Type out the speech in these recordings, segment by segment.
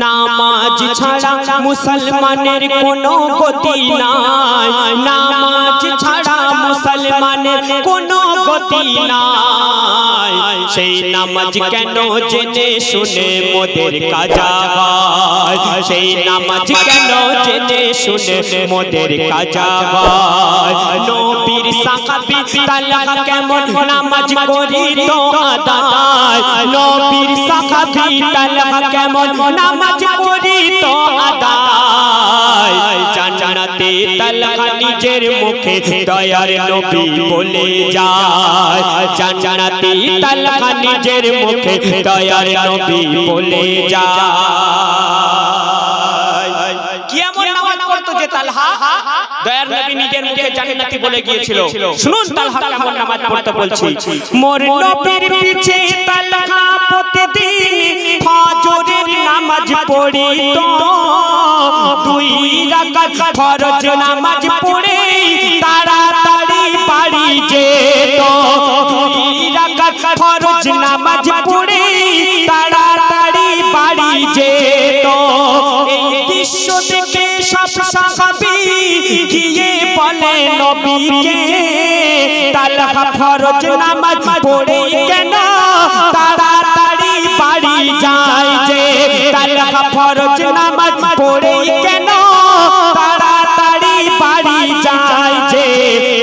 নামাজ ছাড়া মুসলমানের কোনো গতি নাই, নামাজ ছাড়া মুসলমানের কোনো গতি নাই। সেই নামাজ কেন জেনে শুনে মোদের কাজা হয়, সেই নামাজ কেন জেনে শুনে মোদের কাজা হয়। নবীর সাহাবী তালহা কেমন নামাজ করিত আদায়, নবীর সাহাবী তালহা কেমন নামাজ করিত আদায়। জান্নাতে তালহা নিজের মুখে দয়ার নবী বলে যায়, জান্নাতে তালহা নিজের মুখে দয়ার নবী বলে যায়। কেমন নামাজ পড়তো যে তালহা, দয়ার নবী নিজের মুখে জান্নাতি বলে গিয়েছিল। শুনুন তালহা কেমন নামাজ পড়তে বলছি। মোর নবীর পিছে তালহা প্রতিদিন ফজরের নামাজ পড়িতো, দুই রাকাত ফরজ নামাজ পড়ে তাড়াতাড়ি বাড়ি যেত, দুই রাকাত ফরজ নামাজ পড়ে তাড়াতাড়ি বাড়ি যেত। এই দৃশ্য দেখে সব সাহাবী গিয়ে বলে নবীকে, তালহা ফরজ নামাজ পড়ে কেন তাড়াতাড়ি বাড়ি যায় যে, তালহা ফরজ নামাজ পড়ে কেন তাড়াতাড়ি বাড়ি যায় যে।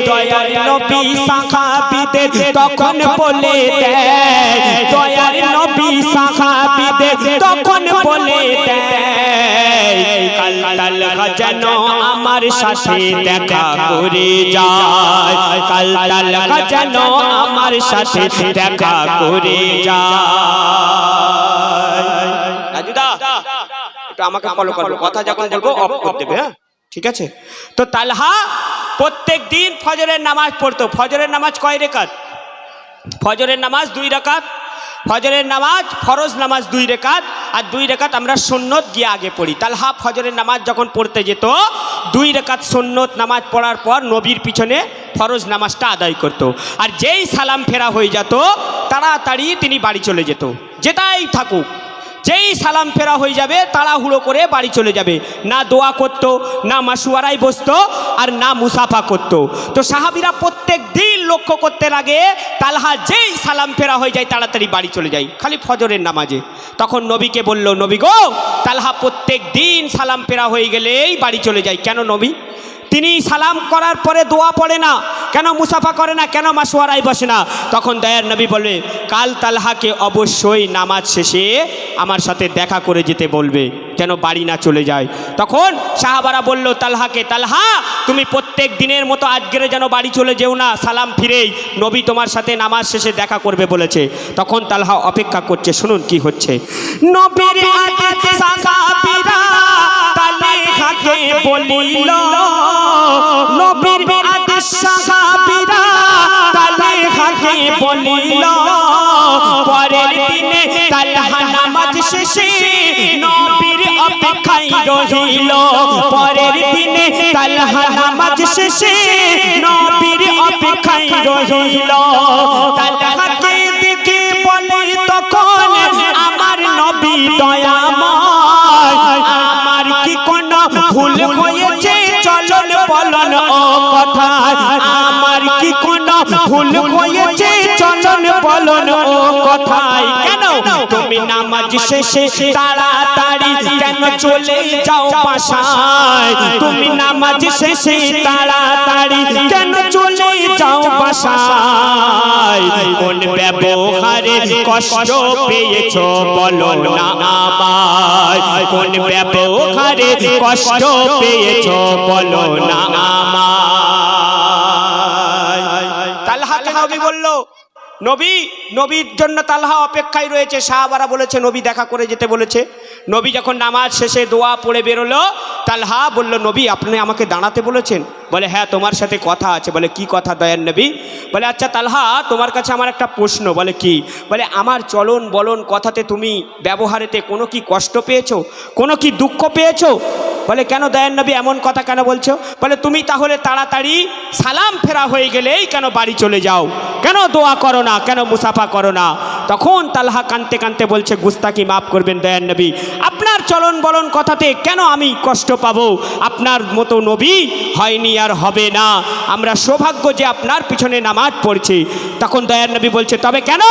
দয়ার নবী সাহাবীদের তখন বলে দেয়, দয়ার নবী সাহাবীদের তখন বলে দেয়, কাল তালহা যেন আমার সাথে দেখা করে যায়, কাল তালহা যেন আমার সাথে দেখা করে যায়। রাজুদা একটু আমাকে ফলো করো, কথা যখন বলবো অফ করে দেবে, হ্যাঁ ঠিক আছে। তো তালহা প্রত্যেক দিন ফজরের নামাজ পড়তো। ফজরের নামাজ কয় রাকাত? ফজরের নামাজ 2 রাকাত। ফজরের নামাজ ফরজ নামাজ 2 রাকাত, আর 2 রাকাত আমরা সুন্নত গিয়ে আগে পড়ি। তালহা ফজরের নামাজ যখন পড়তে যেত 2 রাকাত সুন্নত নামাজ পড়ার পর নবীর পিছনে ফরজ নামাজটা আদায় করত। আর যেই সালাম ফেরা হয়ে যেত তাড়াতাড়ি তিনি বাড়ি চলে যেত, যেটাই থাকুক, যেই সালাম ফেরা হয়ে যাবে তাড়াহুড়ো করে বাড়ি চলে যাবে। না দোয়া করত, না মাসুয়ারায় বসতো, আর না মুসাফা করত। তো সাহাবীরা প্রত্যেক দিন লক্ষ্য করতে লাগে তালহা যেই সালাম ফেরা হয়ে যায় তাড়াতাড়ি বাড়ি চলে যায়, খালি ফজরের নামাজে। তখন নবীকে বলল, নবী গো, তালহা প্রত্যেক দিন সালাম ফেরা হয়ে গেলেই বাড়ি চলে যায়, কেন নবী? তিনি সালাম করার পরে দোয়া পড়ে না কেন, মুসাফা করে না কেন, মাসওয়ারায় বসে না? তখন দয়ার নবী বলে, কাল তালহাকে অবশ্যই নামাজ শেষে আমার সাথে দেখা করে যেতে বলবে, যেন বাড়ি না চলে যায়। তখন সাহাবারা বলল তালহাকে, তালহা তুমি প্রত্যেক দিনের মতো আজকের যেন বাড়ি চলে যেও না, সালাম ফিরেই নবী তোমার সাথে নামাজ শেষে দেখা করবে বলেছে। তখন তালহা অপেক্ষা করছে, শুনুন কি হচ্ছে। নবীর আগে সাহাবীরা তালহাকে বলিল, নবীর আগে সাহাবীরা তালহাকে বলিল, পরের দিনে তালহা নামাজ শেষে নবীর অপেক্ষায় রহিল, পরের দিনে তালহা নামাজ শেষে নবীর অপেক্ষায় রহিল। তালহাকে দেখে বলে তখন, আমার নবী দয়াময়, আমার কি কোনো ভুল হয়েছে চলন বলন ও কথা, আমার কি কোনো ভুল হয়েছে চলন বলন ও কথায়, কেন তুমি নামাজ শেষে তাড়াতাড়ি কেন চলে যাও বাসায়, তুমি নামাজ শেষে তাড়াতাড়ি কেন চলে যাও বাসায়, কোন ব্যবহারে কষ্ট পেয়েছো বলো না আমায়, কোন ব্যবহারে কষ্ট পেয়েছো বলো না আমায়। তালহাকে নবী বলল, নবীর জন্য তালহা অপেক্ষায় রয়েছে। সাহাবারা বলেছে নবী দেখা করে যেতে বলেছে। নবী যখন নামাজ শেষে দোয়া পড়ে বেরোলো, তালহা বলল, নবী আপনি আমাকে দাঁড়াতে বলেছেন? বলে, হ্যাঁ তোমার সাথে কথা আছে। বলে, কি কথা দয়ার নবী? বলে, আচ্ছা তালহা তোমার কাছে আমার একটা প্রশ্ন। বলে, কি? বলে, আমার চলন বলন কথাতে তুমি ব্যবহারেতে কোনো কি কষ্ট পেয়েছো, কোনো কি দুঃখ পেয়েছো? বলে কেন দয়ার নবী এমন কথা কেন বলছো? বলে তুমি তাহলে তাড়াতাড়ি সালাম ফেরা হয়ে গেলেই কেন বাড়ি চলে যাও, কেন দোয়া করো না, কেন মুসাফা করো না? তখন তালহা কাঁদতে কাঁদতে বলছে গুস্তাকি মাফ করবেন দয়ার নবী, আপনার চলন বলন কথাতে কেন আমি কষ্ট পাবো? আপনার মতো নবী হয়নি আর হবে না, আমরা সৌভাগ্য যে আপনার পিছনে নামাজ পড়ছি। তখন দয়ার নবী বলছে তবে কেন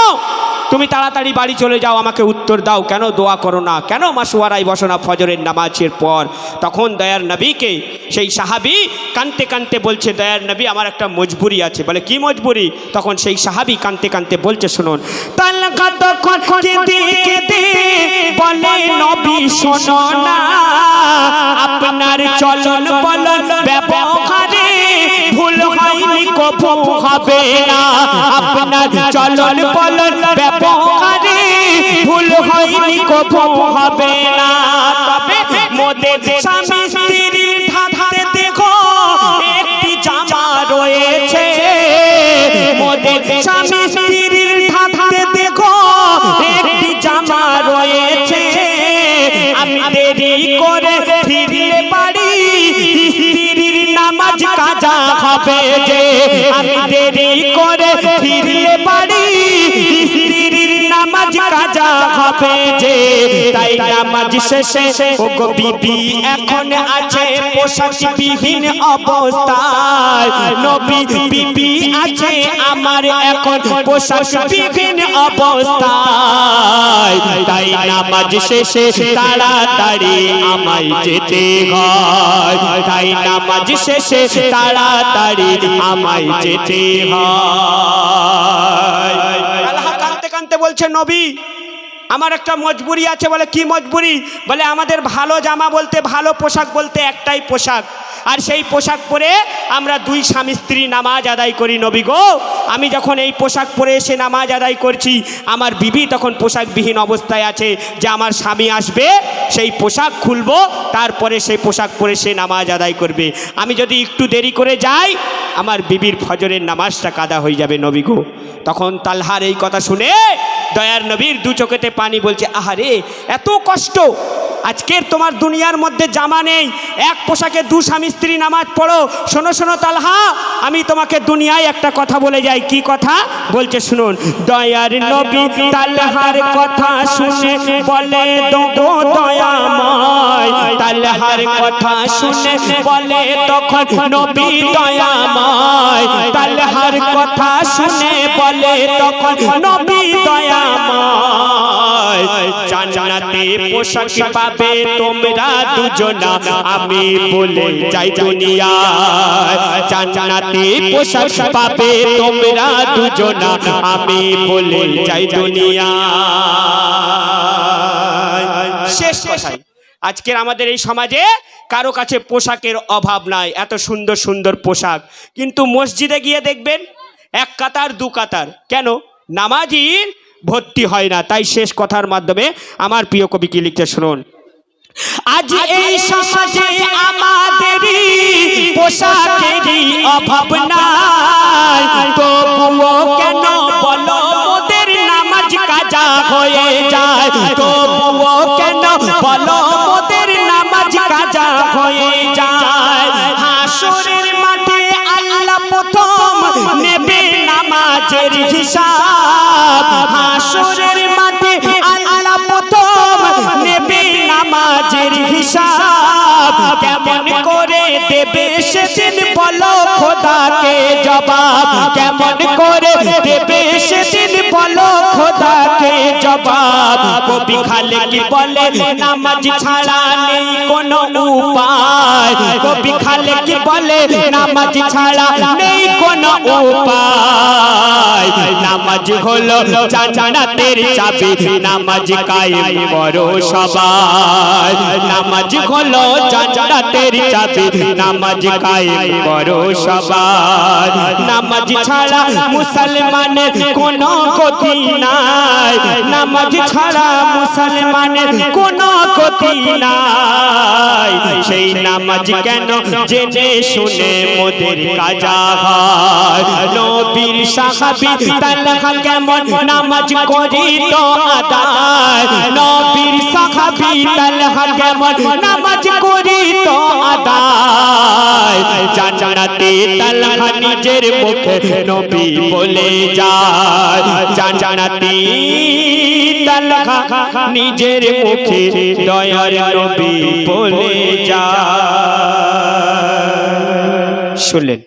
তুমি তাড়াতাড়ি বাড়ি চলে যাও, আমাকে উত্তর দাও, কেন দোয়া করো না, কেন মাসুয়ারাই বসো না ফজরের নামাজের পর? তখন দয়ার নবীকে সেই সাহাবী কাঁদতে কাঁদতে বলছে দয়ার নবী আমার একটা মজবুরি আছে। বলে কি মজবুরি? তখন সেই সাহাবী কাঁদতে কাঁদতে বলছে শুনুন, তালহা তখন কেঁদে কেঁদে বলে নবী শোনো না, আপনার চলন বলন ব্যবহারে ভুল হয়নি কবু হবে না, আপনার চলন বলন ব্যবহারে ভুল হয়নি কবু হবে না। তবে মোদের স্বামী স্ত্রীর ঢাকতে দেখো একটি জামা রয়েছে, মোদের স্বামী স্ত্রীর ঢাকতে দেখো একটি জামা রয়েছে, আমি দেরি করে ফিরলে বাড়ি স্ত্রীর নামাজ কাজা হবে যে, আমি দেরি করে ফিরলে বাড়ি স্ত্রীর নামাজ কাজা হবে যে, তাই নামাজ শেষে ও গো বিবি এখন আছে পোশাকবিহীন অবস্থায়, নবী বিবি আছে আমার এখন পোশাকবিহীন অবস্থায়, তাই নামাজ শেষে তাড়াতাড়ি আমায় যেতে হয়, তাই নামাজ শেষে তাড়াতাড়ি আমায় যেতে হয়। তালহা কাঁদতে কাঁদতে বলছে নবী আমার একটা মজবুরি আছে। বলে কি মজবুরি? বলে আমাদের ভালো জামা বলতে ভালো পোশাক বলতে একটাই পোশাক, আর সেই পোশাক পরে আমরা দুই স্বামী স্ত্রী নামাজ আদায় করি। নবী গো আমি যখন এই পোশাক পরে এসে নামাজ আদায় করছি, আমার বিবি তখন পোশাকবিহীন অবস্থায় আছে, যে আমার স্বামী আসবে সেই পোশাক খুলবো, তারপরে সেই পোশাক পরে সে নামাজ আদায় করবে। আমি যদি একটু দেরি করে যাই আমার বিবির ফজরের নামাজটা কাদা হয়ে যাবে নবী গো। তখন তালহার এই কথা শুনে দয়ার নবীর দু চোখেতে পানি বলছে আহারে এত কষ্ট, আজকের তোমার দুনিয়ার মধ্যে জামা নেই, এক পোশাকে দু স্বামী স্ত্রী নামাজ পড়ো। শোনো শোনো তালহা, আমি তোমাকে দুনিয়ায় একটা কথা বলে যাই। কি কথা? বলছে শুনুন, দয়ার নবী তালহার কথা শুনে বলে দো দয়াময়, তালহার কথা শুনে বলে তখন নবী দয়াময়, তালহার কথা শুনে বলে তখন নবী দয়াময়, জান্নাতে পোশাক পাবে তোমরা দুজনা, আমি বলে যাই দুনিয়ায়, জান্নাতে পোশাক পাবে তোমরা দুজনা, আমি বলে যাই দুনিয়ায়। শেষ কথাই, আজকের আমাদের এই সমাজে কারো কাছে পোশাকের অভাব নাই, এত সুন্দর সুন্দর পোশাক, কিন্তু মসজিদে গিয়ে দেখবেন এক কাতার দু কাতার, কেন? নামাজির ভর্তি হয় না। তাই শেষ কথার মাধ্যমে আমার প্রিয় কবি কি লিখতে শুনুন, আজ এই সমাজে আমাদেরই পোশাকেরই অভাব নাই, তবুও কেন বলো মোদের নামাজ কাজা হয়ে যায়, তবুও কেন বলো মোদের নামাজ কাজা হয়ে যায়। হাসরের মাঠে আল্লাহ প্রথম নেবে নামাজের হিসাব, হাসরের মাঠে আল্লাহ প্রথম নেবে নামাজের হিসাব, কেমন করে দেবে সেদিন বলো খোদাকে জবাব, কেমন করে দেবে সেদিন বলো খোদাকে জবাব। কবি খালেক বলে নামাজ ছাড়া নেই কোনো উপায়, কবি খালেক বলে নামাজ ছাড়া নেই কোনো উপায়, নামাজ হলো জান্নাতের চাবি, নামাজ কায়েম করো সবাই, নামাজ হলো জান্নাতের চাবি, নামাজ কায়েম করো সবাই। নামাজ ছাড়া মুসলমানের কোনো গতি নাই, নামাজ ছাড়া মুসলমানের কোনো গতি নাই, সেই নামাজ কেন জেনে শুনে মোদের কাজা হয়। নবীর সাহাবী তালহা কেমন নামাজ করিত আদায়, নবীর সাহাবী তালহা কেমন নামাজ করিত যায় জান্নাতে তালহা নিজের মুখে নবী বলে যায় জান্নাতে তালহা নিজের মুখে দয়ার নবী বলে যায়। শুনলেন?